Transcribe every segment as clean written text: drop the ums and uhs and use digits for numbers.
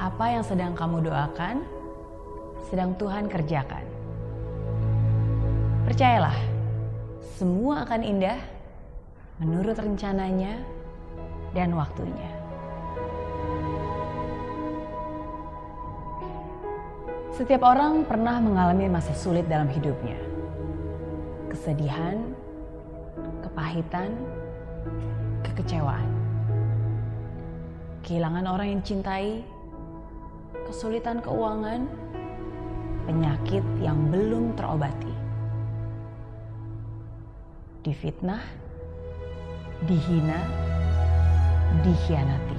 Apa yang sedang kamu doakan, sedang Tuhan kerjakan. Percayalah, semua akan indah menurut rencananya dan waktunya. Setiap orang pernah mengalami masa sulit dalam hidupnya. Kesedihan, kepahitan, kekecewaan. Kehilangan orang yang cintai, kesulitan keuangan, penyakit yang belum terobati. Difitnah, dihina, dikhianati.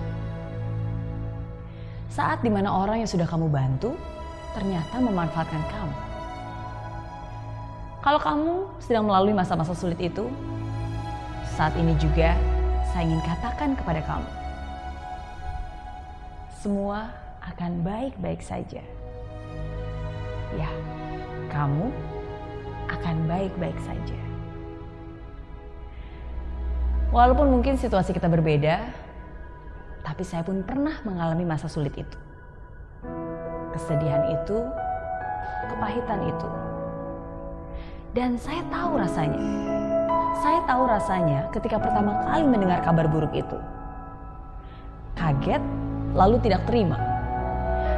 Saat dimana orang yang sudah kamu bantu ternyata memanfaatkan kamu. Kalau kamu sedang melalui masa-masa sulit itu, saat ini juga saya ingin katakan kepada kamu, semua akan baik-baik saja. Ya, kamu akan baik-baik saja. Walaupun mungkin situasi kita berbeda, tapi saya pun pernah mengalami masa sulit itu. Kesedihan itu, kepahitan itu. Dan saya tahu rasanya. Saya tahu rasanya ketika pertama kali mendengar kabar buruk itu. Kaget, lalu tidak terima.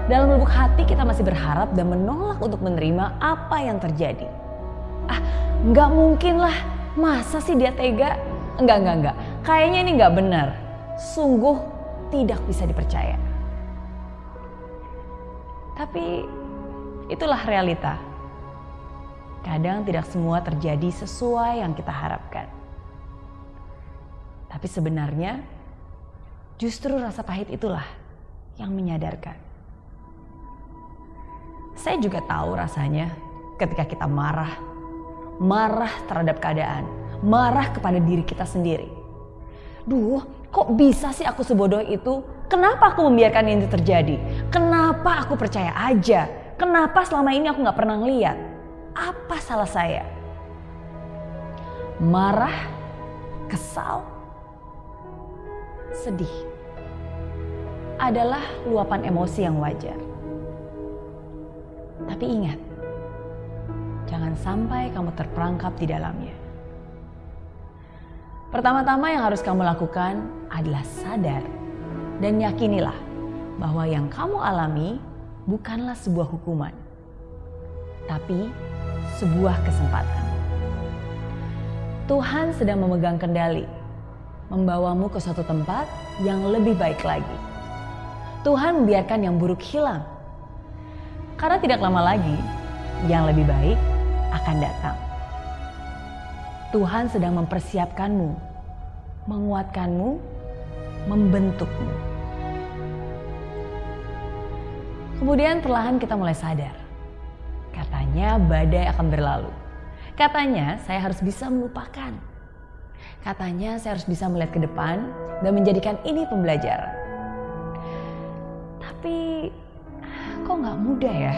Dalam lubuk hati kita masih berharap dan menolak untuk menerima apa yang terjadi. Nggak mungkin lah, masa sih dia tega? Enggak. Kayaknya ini nggak benar. Sungguh tidak bisa dipercaya. Tapi itulah realita. Kadang tidak semua terjadi sesuai yang kita harapkan. Tapi sebenarnya justru rasa pahit itulah yang menyadarkan. Saya juga tahu rasanya ketika kita marah terhadap keadaan, marah kepada diri kita sendiri. Duh, kok bisa sih aku sebodoh itu? Kenapa aku membiarkan ini terjadi? Kenapa aku percaya aja? Kenapa selama ini aku gak pernah ngeliat? Apa salah saya? Marah, kesal, sedih adalah luapan emosi yang wajar. Tapi ingat, jangan sampai kamu terperangkap di dalamnya. Pertama-tama yang harus kamu lakukan adalah sadar dan yakinilah bahwa yang kamu alami bukanlah sebuah hukuman, tapi sebuah kesempatan. Tuhan sedang memegang kendali, membawamu ke suatu tempat yang lebih baik lagi. Tuhan membiarkan yang buruk hilang, karena tidak lama lagi yang lebih baik akan datang. Tuhan sedang mempersiapkanmu, menguatkanmu, membentukmu. Kemudian perlahan kita mulai sadar. Katanya badai akan berlalu. Katanya saya harus bisa melupakan. Katanya saya harus bisa melihat ke depan dan menjadikan ini pembelajaran. Tapi kok gak mudah ya?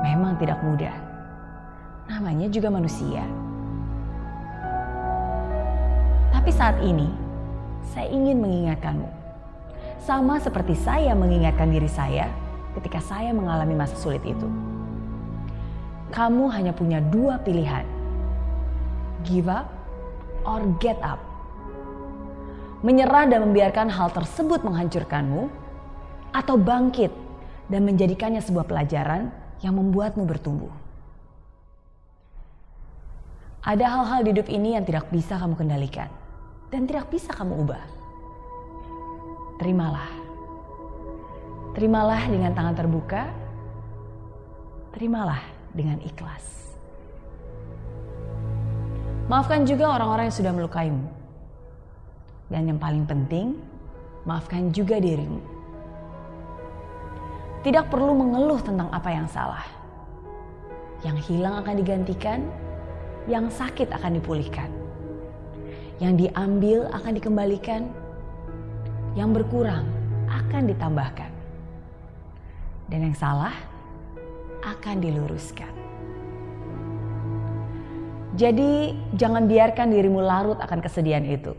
Memang tidak mudah. Namanya juga manusia. Tapi saat ini saya ingin mengingatkanmu. Sama seperti saya mengingatkan diri saya ketika saya mengalami masa sulit itu. Kamu hanya punya dua pilihan. Give up or get up. Menyerah dan membiarkan hal tersebut menghancurkanmu, atau bangkit dan menjadikannya sebuah pelajaran yang membuatmu bertumbuh. Ada hal-hal di hidup ini yang tidak bisa kamu kendalikan dan tidak bisa kamu ubah. Terimalah. Terimalah dengan tangan terbuka. Terimalah dengan ikhlas. Maafkan juga orang-orang yang sudah melukaimu. Dan yang paling penting, maafkan juga dirimu. Tidak perlu mengeluh tentang apa yang salah. Yang hilang akan digantikan, yang sakit akan dipulihkan. Yang diambil akan dikembalikan, yang berkurang akan ditambahkan. Dan yang salah akan diluruskan. Jadi jangan biarkan dirimu larut akan kesedihan itu.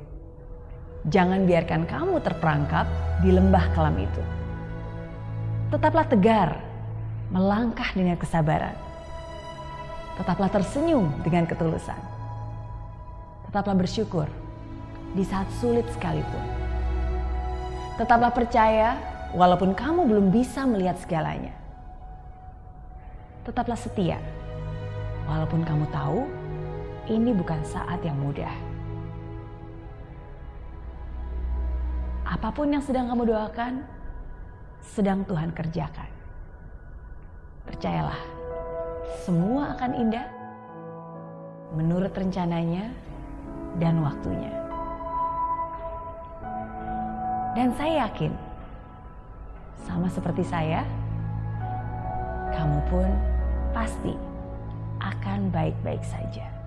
Jangan biarkan kamu terperangkap di lembah kelam itu. Tetaplah tegar, melangkah dengan kesabaran. Tetaplah tersenyum dengan ketulusan. Tetaplah bersyukur di saat sulit sekalipun. Tetaplah percaya walaupun kamu belum bisa melihat segalanya. Tetaplah setia walaupun kamu tahu ini bukan saat yang mudah. Apapun yang sedang kamu doakan, sedang Tuhan kerjakan. Percayalah, semua akan indah menurut rencananya dan waktunya. Dan saya yakin, sama seperti saya, kamu pun pasti akan baik-baik saja.